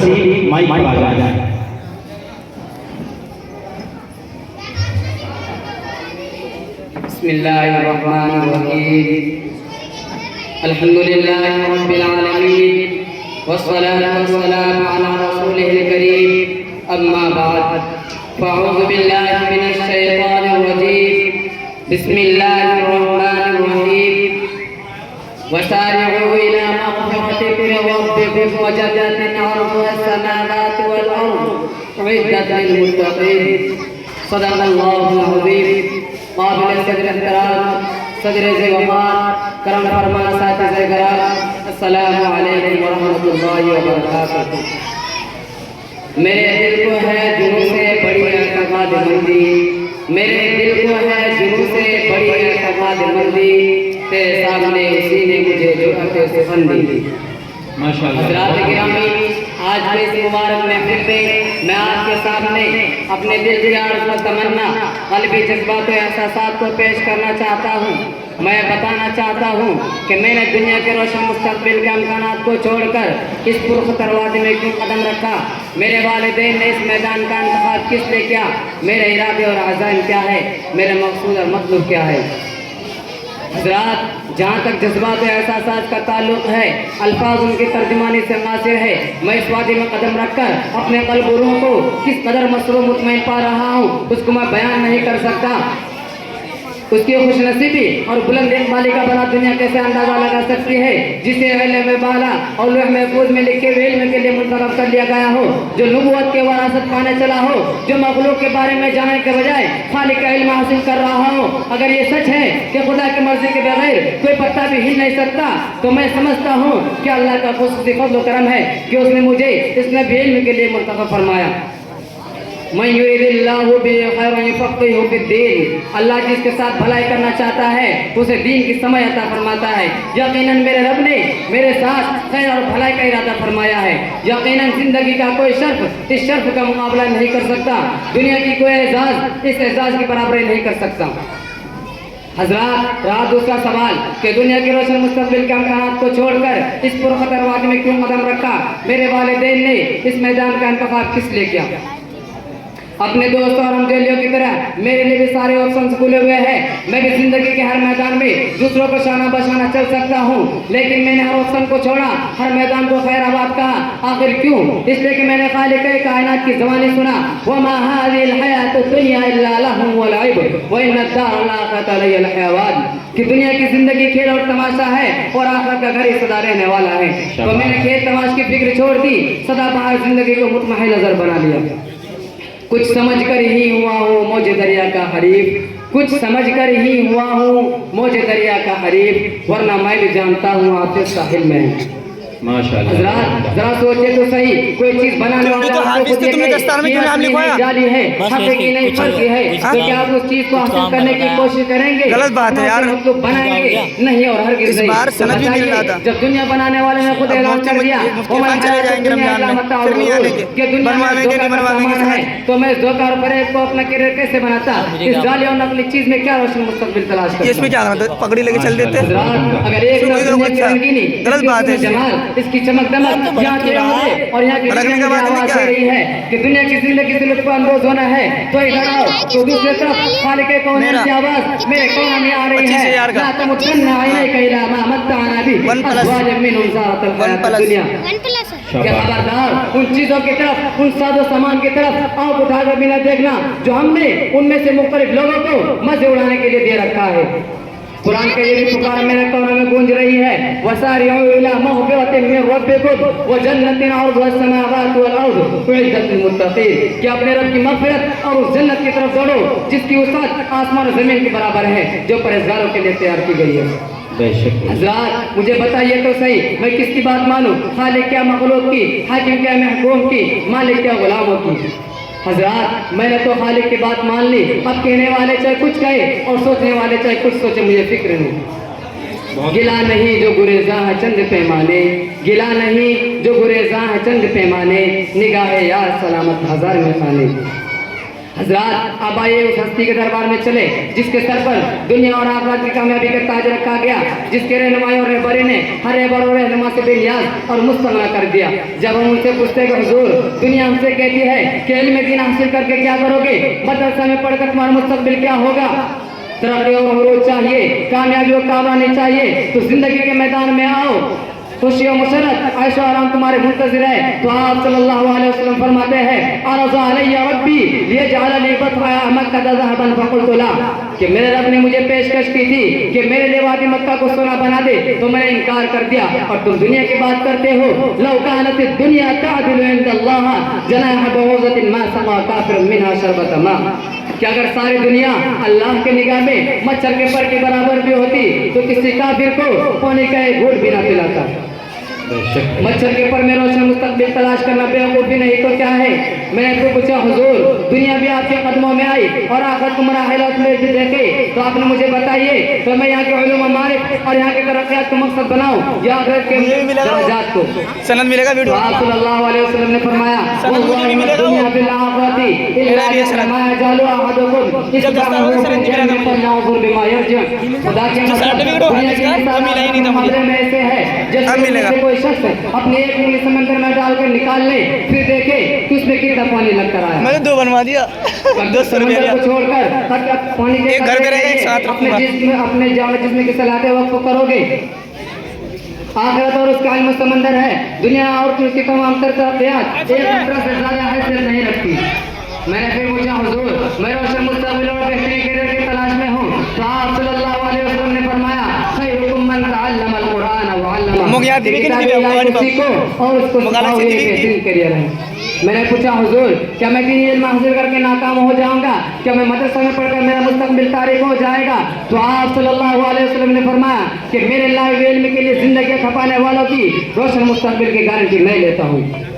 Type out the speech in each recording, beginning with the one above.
तशरीफ माइक पर आ जाए। बिस्मिल्लाहिर्रहमानिर्रहीम। अल्हम्दुलिल्लाहि रब्बिल आलमीन वस्सलातु वस्सलामु अला रसूलिल करीम। अम्मा बाद फ़अऊज़ु बिल्लाहि मिनश शैतानिर रजीम। बिस्मिल्लाहिर्रहमानिर्रहीम। वसारि'ू इला मग़फ़िरतिन मिन रब्बिकुम व जन्नतिन अर्ज़ुहा as-समावातु वल अर्ज़ उ'इद्दत लिल मुत्तक़ीन। सदक़ल्लाहुल अज़ीम। काबिल सदर एहतराम, सदर ज़िवार, करम फरमा साथी ज़रार, अस्सलामु अलैकुम व रहमतुल्लाहि व बरकातुहू। मेरे दिल को है जुनून से बड़ी एतक़ादमंदी, मेरे दिल को है जुनून से बड़ी एतक़ादमंदी, तेरे सामने उसी ने मुझे जुर्अत सुख़न दी। माशाअल्लाह। हज़रात गिरामी, आज के इस मुबारक महफिल में मैं आपके सामने अपने दिल की आरज़ू व तमन्ना, क़ल्बी जज्बात व एहसासात को पेश करना चाहता हूँ। मैं बताना चाहता हूँ कि मैंने दुनिया के रोशन मुस्तक़बिल के इम्कानात को छोड़कर इस पुरख़तर वादी में क्यों कदम रखा। मेरे वालिदैन ने इस मैदान का इंतख़ाब किस लिए किया, मेरे इरादे और अज़ाइम क्या है, मेरे मक़सूद और मतलूब क्या है। हज़रात, जहाँ तक जज्बात और एहसासात का ताल्लुक़ है, अल्फाज उनकी तर्जुमानी से कासिर है। मैं इस वादी में कदम रखकर अपने क़ल्ब और रूह को किस कदर मसरूर मुतमईन पा रहा हूँ, उसको मैं बयान नहीं कर सकता। उसकी खुशनसीबी और बुलंद इक़बाली का भला दुनिया कैसे अंदाज़ा लगा सकती है, जिसे इल्म में बाला और लौह महफूज़ में लिखे हुए इल्म के लिए मुंतखब कर लिया गया हो, जो नबूवत के वरासत पाने चला हो, जो मखलूक के बारे में जानने के बजाय खालिक का इल्म हासिल कर रहा हो। अगर ये सच है कि खुदा की मर्ज़ी के बगैर कोई पत्ता भी हिल नहीं सकता, तो मैं समझता हूँ कि अल्लाह का खुसूसी फज़्ल व करम है कि उसने मुझे इस नबी इल्म के लिए मुंतखब फरमाया। मन युरिदिल्लाहु बिही खैरन युफ़क़्क़िहु फ़िद्दीन। अल्लाह जिसके साथ भलाई करना चाहता है उसे दीन की समझ अता फरमाता है। यकीनन मेरे रब ने मेरे साथ खैर और भलाई का इरादा फरमाया है। यकीनन ज़िंदगी का कोई शर्फ इस शर्फ का मुकाबला नहीं कर सकता, दुनिया की कोई एजाज़ इस एजाज़ की बराबरी नहीं कर सकता। हज़रात, रहा दूसरा सवाल कि दुनिया के रोशन मुस्तक़बिल के इम्कानात को छोड़कर इस पुरख़तर वादी में क्यों कदम रखा। मेरे वालिदैन ने इस मैदान का इंतख़ाब किस लिए किया। अपने दोस्तों और हमजलियों की तरह मेरे लिए भी सारे ऑप्शंस खुले हुए हैं। मैं भी जिंदगी के हर मैदान में दूसरों को शाना बशाना चल सकता हूँ, लेकिन मैंने हर ऑप्शन को छोड़ा, हर मैदान को खैराबाद कहा। आखिर क्यों? इसलिए कि मैंने खालिक कायनात की ज़बानी सुना, वमा हाज़िहिल हयातुद दुनिया इल्ला लहवुन व लइब व इन्नद-दारल आखिरता लहियल हयवान, कि दुनिया की जिंदगी खेल और तमाशा है और आखिरत का घर ही सदा रहने वाला है। तो मैंने खेल तमाश की फिक्र छोड़ दी, सदा बहार जिंदगी को मुतमईन नजर बना लिया। कुछ समझ कर ही हुआ हूँ मौज दरिया का हरीफ, कुछ समझ कर ही हुआ हूँ मौज दरिया का हरीफ, वरना मैं भी जानता हूँ आप इस साहिल में। माशाअल्लाह। हज़रात, जरा सोचे तो सही, कोई चीज बनाने वाला आपको खुद ये कहे जाली है, हकीकी नहीं फर्जी है, तो क्या आप उस चीज को हासिल करने की कोशिश करेंगे? गलत बात है यार, हम लोग बनाएंगे नहीं और हरगिज़ नहीं। जब दुनिया बनाने वाले ने खुद ऐलान कर दिया कि दुनिया है, तो मैं धोखा और फरेब को अपना करियर कैसे बनाता? इस जाली और नकली चीज में क्या रोशन मुस्तक़बिल तलाश करता? इसमें क्या पगड़ी लेके चल देते हैं। अगर एक रंगीनी गलत बात है, जमाल, इसकी चमक दमक, यहाँ की रंगत और यहाँ की आवाज दे रही है कि दुनिया की जिंदगी से लुत्फ़ अंदोज होना है, तो इधर आओ। तो दूसरी तरफ खालिक कौन की आवाज मेरे कौन में आ रही है, ला तमुत्तन्ना ऐनैका इला मा मत्तअना बिही अज़वाजम मिनहुम ज़ाहरतल हयातिद दुनिया। क्या खबरदार उन चीजों की तरफ, उन सादो सामान की तरफ आंख उठाकर बिना देखना जो हमने उनमें से मुख्तलिफ लोगों को मजे उड़ाने के लिए दे रखा है। कुरान के ये भी पुकार मेरे कानों में गूंज रही है, वसारि'ू इला मग़फ़िरतिन मिन रब्बिकुम व जन्नतिन अर्ज़ुहा as-समावातु वल अर्ज़ उ'इद्दत लिल मुत्तक़ीन, कि अपने रब की मग़फ़िरत और उस जन्नत की तरफ दौड़ो जिसकी वसअत आसमान और ज़मीन के बराबर है, जो परहेज़गारों के लिए तैयार की गई है। हज़रात, मुझे बताइए तो सही, मैं किसकी बात मानूं? खालिक क्या मखलूक की, हाकिम क्या महकूम की, मालिक क्या गुलामों की? हज़रात, मैंने तो खालिक की बात मान ली। अब कहने वाले चाहे कुछ कहे और सोचने वाले चाहे कुछ सोचे, मुझे फिक्र नहीं। गिला नहीं जो गुरेज़ां है चंद पैमाने, गिला नहीं जो गुरेज़ां है चंद पैमाने, निगाहे यार सलामत हजार में खाने। حضرات اب آئیے اس ہستی کے دربار میں چلے جس کے سر پر دنیا اور آخرت کی کامیابی کا تاج رکھا گیا، جس کے رہنمائی اور رہبری نے ہر رہبر اور رہنما سے بے نیاز اور مستغنا کر دیا۔ جب ہم ان سے پوچھتے کہ حضور دنیا ہم سے کہتی ہے کہ علم دین حاصل کر کے کیا کرو گے، مدرسہ میں پڑھ کر تمہارا مستقبل کیا ہوگا، ترقی اور عروج چاہیے، کامیابی اور کامرانی چاہیے تو زندگی کے میدان میں آؤ، خوشی و مسرت عیش و آرام تمہارے منتظر ہے۔ تو آپ صلی اللہ علیہ وسلم فرماتے ہیں عرض علی ربی لیجعل لی بطحا مکہ ذهبا فقلت لا، کہ میرے رب نے مجھے پیشکش کی تھی کہ میرے لیے وادی مکہ کو سونا بنا دے تو میں نے انکار کر دیا، اور تم دنیا کی بات کرتے ہو۔ لو كانت الدنيا تعدل عند الله جناح بعوضة ما سقى كافر منها شربة ماء، کہ اگر ساری دنیا اللہ کے نگاہ میں مچھر کے پر کے برابر بھی ہوتی تو کسی کافر کو پانی کا ایک گھونٹ بھی نہ پلاتا۔ مچھر کے پر میں روشن مستقبل تلاش کرنا بیوقوفی نہیں تو کیا ہے؟ میں نے تو پوچھا حضور دنیا بھی آپ کے قدموں میں آئی اور آخرت کو مراحلات میں بھی دیکھے تو آپ نے مجھے بتائیے تو میں یہاں کے علوم و معارف اور یہاں کے ترقیات کو مقصد بناؤں یا آخرت کے درجات کو؟ سند ملے گا تو ویڈیو آپ صلی اللہ علیہ وسلم نے فرمایا مجھے بھی ملے گا دنیا بالآخرتی الا کما يجعل احدكم اصبعه في الجنة فلينظر بما يرجع۔ خدا کے دنیا کے معاملے میں ایسے ہے جیسے کوئی شخص اپنے ایک انگلی سمندر میں ڈال کر نکال لے پھر دیکھے کہ اس میں کتنا پانی لگ کر آیا۔ میں نے 2 بنوا دیا، 200 روپیہ سمندر کو چھوڑ کر پانی کے ایک گھر میں رہے گا، ایک ساتھ اپنے جسم کی صلاحیت وقت کو کرو گے۔ آخرت اور اس کا علم سمندر ہے، دنیا اور اس کی تمام تر ترقیات ایک دوسرے سے زیادہ حیثیت نہیں رکھتی۔ میں نے پھر پوچھا حضور میں روشن مستقبل اور بہترین کیریئر کی تلاش میں ہوں تو آپ صلی اللہ علیہ وسلم نے فرمایا خیرکم من تعلم القرآن وعلمہ، سیکھو اور اس کو سکھاؤ، یہ بہترین کیریئر ہے۔ میں نے پوچھا حضور کیا میں دینی علم حاصل کر کے ناکام ہو جاؤں گا، کیا میں مدرسہ میں پڑھ کر میرا مستقبل تاریک ہو جائے گا؟ تو آپ صلی اللہ علیہ وسلم نے فرمایا کہ میرے لائے ہوئے علم کے لیے زندگی کھپانے والوں کی روشن مستقبل کی گارنٹی میں لیتا ہوں۔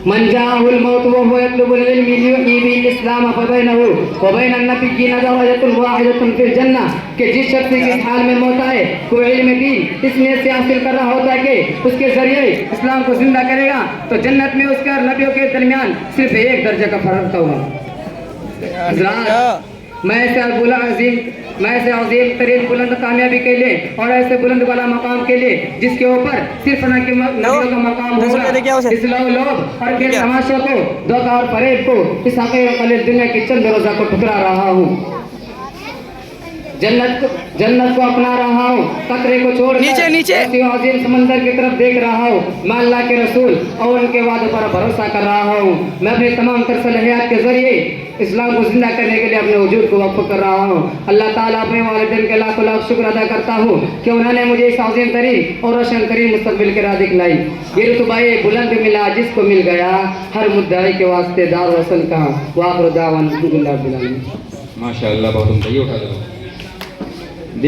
من جاءه الموت وهو يطلب العلم ليحيي به الاسلام فبينه وبين النبيين درجة واحدة في الجنة، کہ جس شخص کی اس حال میں موت آئے کوئی علم دین اس نیت سے حاصل کر رہا ہوتا ہے کہ اس کے ذریعے اسلام کو زندہ کرے گا تو جنت میں اس کے اور نبیوں کے درمیان صرف ایک درجہ کا فرق ہوگا۔ حضرات میں ایسے عظیم ترین بلند کامیابی کے لیے اور ایسے بلند والا مقام کے لیے جس کے اوپر صرف نہ کہ نبیوں کا مقام ہوگا، اس لوگ اور کے تماشوں کو دھوکہ اور فریب کو اس حقیر قلیل دنیا کی چند روزہ کو ٹھکرا رہا ہوں، جنت کو اپنا رہا ہوں، قطرے کو چھوڑ کر ایسی عظیم سمندر کی طرف دیکھ رہا ہوں، میں اللہ کے رسول اور ان کے وعدوں پر بھروسہ کر رہا ہوں، میں اپنے تمام تر صلاحیات کے ذریعے اسلام کو زندہ کرنے کے لیے اپنے وجود کو وقف کر رہا ہوں۔ اللہ تعالیٰ اپنے والدین کے لاکھ لاکھ شکر ادا کرتا ہوں کہ انہوں نے مجھے اس عظیم ترین اور روشن ترین مستقبل کی راہ دکھلائی۔ یہ رتبہ بلند ملا جس کو مل گیا ہر مدعی کے واسطے دار وصل کا۔ وآخر دعوانا الحمدللہ رب العالمین۔ ماشاء اللہ، بہت عمدہ، یہ اٹھا دو۔